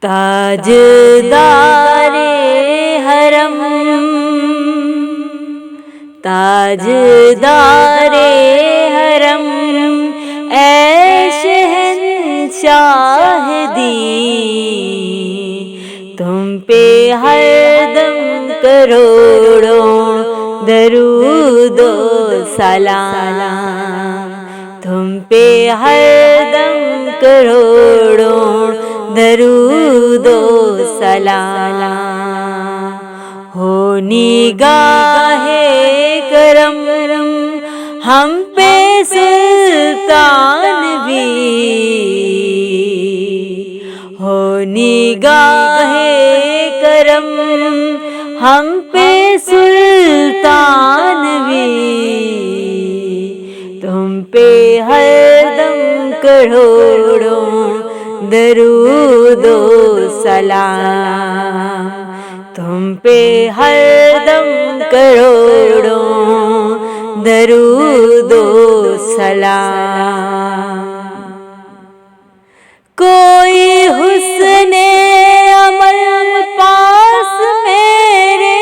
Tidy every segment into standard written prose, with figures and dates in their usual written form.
تاجدار حرم، تاجدار حرم، اے شہنشاہ دین، تم پہ ہر دم کروڑوں درود و سلام، تم پہ ہر دم کروڑوں درود و سلام، ہو نگاہ کرم ہم پہ سلطان بھی، ہو نگاہ کرم ہم پہ سلطان بھی، تم پہ ہر دم کروڑوں درود و سلام، تم پہ ہر دم کروڑوں درود و سلام۔ کوئی حسن عمل پاس میرے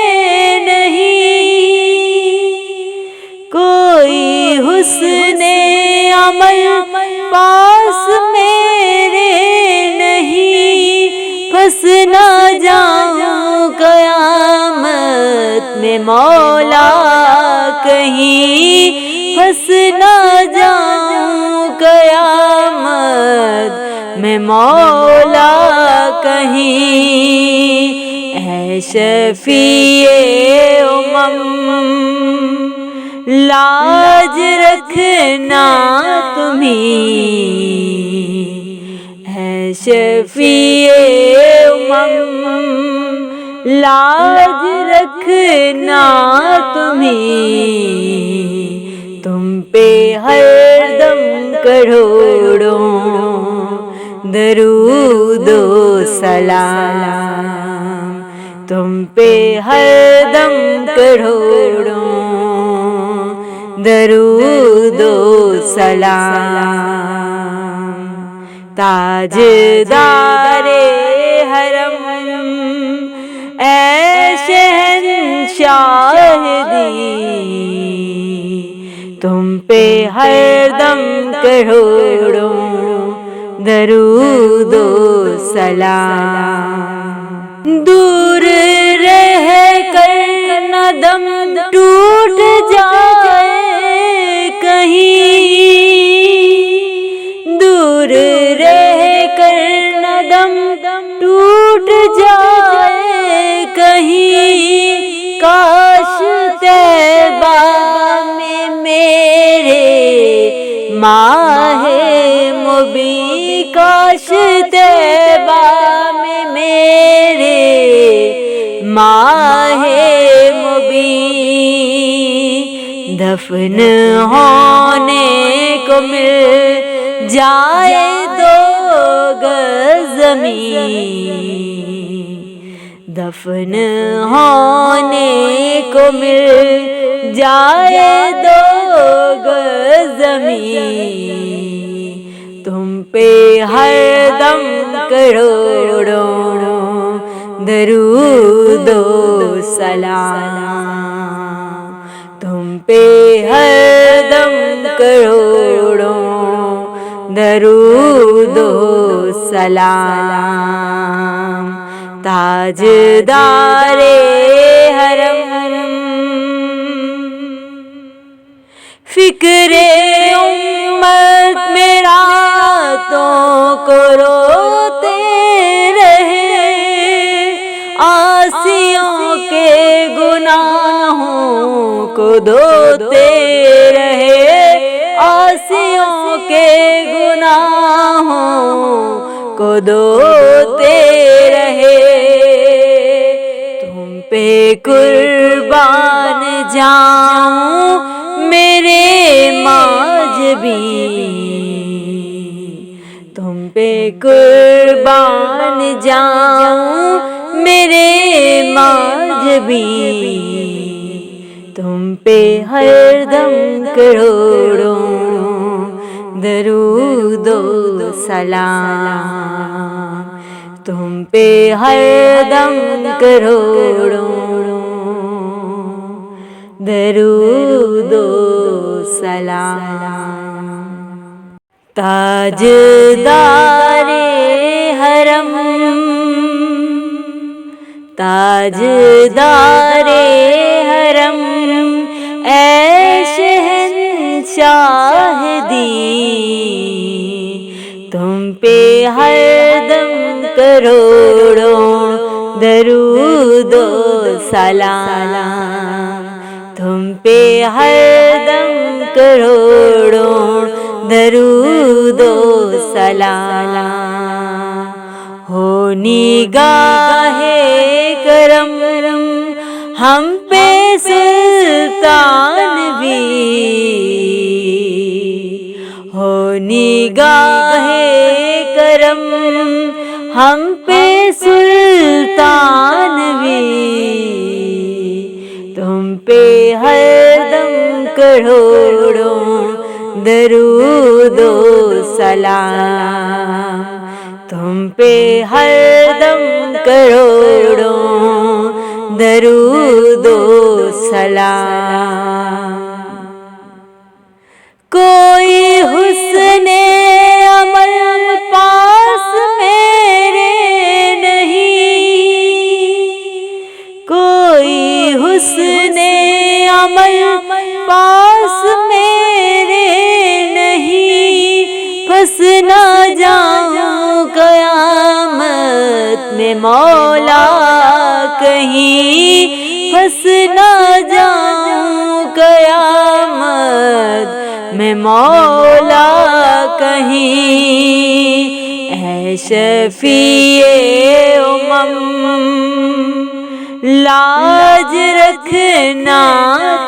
نہیں، کوئی حسن عمل پاس میرے نہیں، پھنس نہ جاؤں قیامت میں مولا کہیں، پھنس نہ جاؤں قیامت میں مولا کہیں، اے شفیع امم لاج رکھنا تمہیں، اے شفیع امم لاج رکھنا تمہیں، تم پہ ہر دم کروڑوں درود و سلام، تم پہ ہر دم کروڑوں درود و سلام۔ تاجدار حرم، اے شہنشاہ دین، تم پہ ہر دم کروڑوں درود و سلام۔ دور رہ کر نہ دم ٹوٹ جائے کہیں، دور رہ کر نہ دم ٹوٹ جائے کہیں، کاش طیبہ میں میرے ماہ مبین، کاش طیبہ میں میرے ماہ مبین دفن ہونے کو مل جائے دو گز زمین، دفن ہونے کو مل جائے دو گز زمین، تم پہ ہر دم کروڑوں درود و سلام، تم پہ ہر دم کروڑوں درود و سلام۔ تاجدار حرم، فکر امت میں راتوں کو روتے رہے، عاصیوں کے گناہوں کو دھوتے رہے، عاصیوں کے گناہوں کو دھوتے رہے، تم پہ قربان جاؤں میرے ماجبین، تم پہ قربان جاؤں میرے ماجبین، تم پہ ہر دم کروڑوں درود و سلام، تم پہ ہر دم کروڑوں درود و سلام۔ تاجدار حرم، تاجدار حرم، اے شہنشاہ دین، تم پہ ہر دم کروڑوں درود و سلام، تم پہ ہر دم کروڑوں درود و سلام۔ ہو نگاہ کرم ہم پہ سلطان بھی، ہو نگاہ کرم ہم پہ سلطان بھی، تم پہ ہر دم کروڑوں درود و سلام، تم پہ ہر دم کروڑوں درود و سلام۔ کوئی حسن عمل پاس میرے نہیں، کوئی حسن عمل پاس میرے نہیں، پھنس نہ جاؤں قیامت میں مولا کہیں، پھنس نہ جاؤں قیامت میں مولا کہیں، اے شفیع لاج رکھنا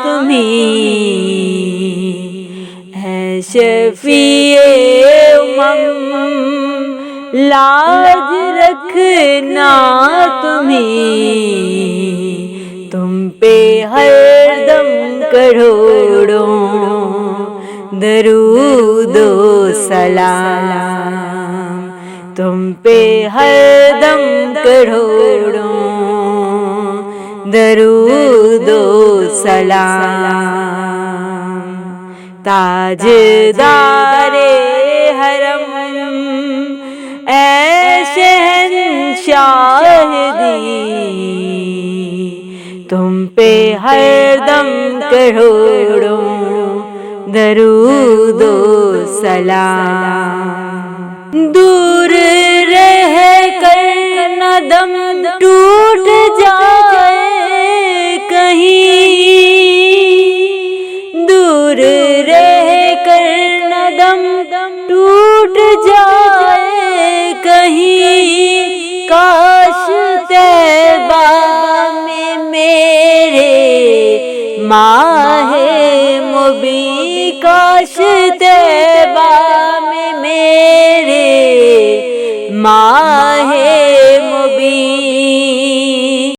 تمہیں، اے شفیع لاج رکھنا تمہیں، تم پہ ہر دم کروڑوں درود و سلام، تم پہ ہر دم کروڑوں درود و سلام۔ تاجدار حرم، اے شہنشاہ دین، تم پہ ہر دم کروڑوں درود و سلام۔ دور رہ کر نہ دم ٹوٹ جائے کہیں، دور رہ کر نہ دم ٹوٹ جائے کہیں، کاش طیبہ میں میرے ماہ مبین، کاش طیبہ میں میرے ماہ مبین